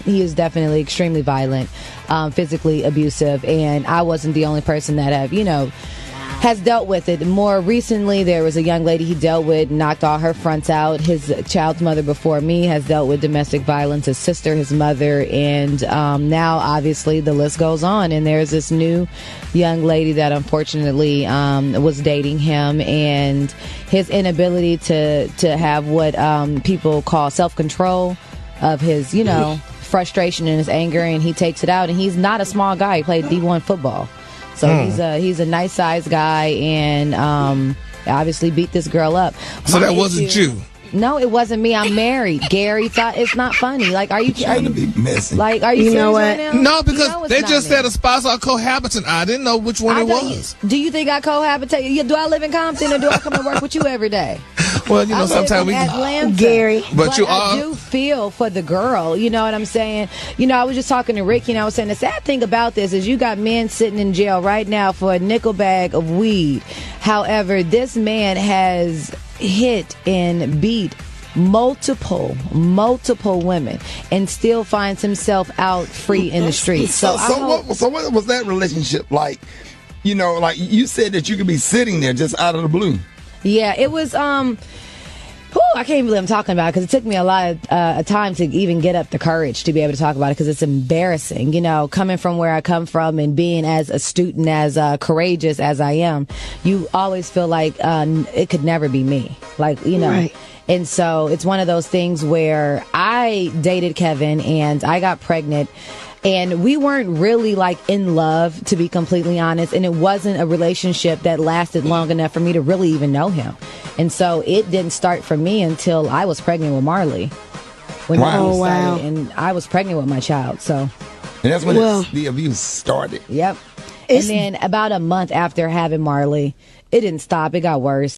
he is definitely extremely violent, physically abusive, and I wasn't the only person that has dealt with it. More recently, there was a young lady he dealt with, knocked all her fronts out. His child's mother before me has dealt with domestic violence, his sister, his mother, and now obviously the list goes on. And there's this new young lady that unfortunately was dating him, and his inability to have what people call self-control of his, frustration and his anger, and he takes it out. And he's not a small guy. He played D1 football. So he's a nice sized guy, and obviously beat this girl up. So that wasn't you? No, it wasn't me. I'm married. Gary thought it's not funny. Like, are you trying to be messy? Like, are you serious right now? No, because they just said a spouse or cohabitant. I didn't know which one it was. Do you think I cohabitate? Do I live in Compton, or do I come to work with you every day? Well, sometimes we Atlanta, Gary. But you I do feel for the girl. You know what I'm saying? I was just talking to Ricky, and I was saying the sad thing about this is you got men sitting in jail right now for a nickel bag of weed. However, this man has hit and beat multiple women and still finds himself out free in the streets. So what was that relationship like? Like you said that you could be sitting there just out of the blue. Yeah, it was I can't believe I'm talking about it, because it took me a lot of time to even get up the courage to be able to talk about it, because it's embarrassing, coming from where I come from and being as astute and as courageous as I am. You always feel like it could never be me, Right. And so it's one of those things where I dated Kevin and I got pregnant, and we weren't really in love, to be completely honest. And it wasn't a relationship that lasted long enough for me to really even know him. And so it didn't start for me until I was pregnant with Marley. Wow. And I was pregnant with my child. So. And that's when the abuse started. Yep. And then about a month after having Marley, it didn't stop. It got worse.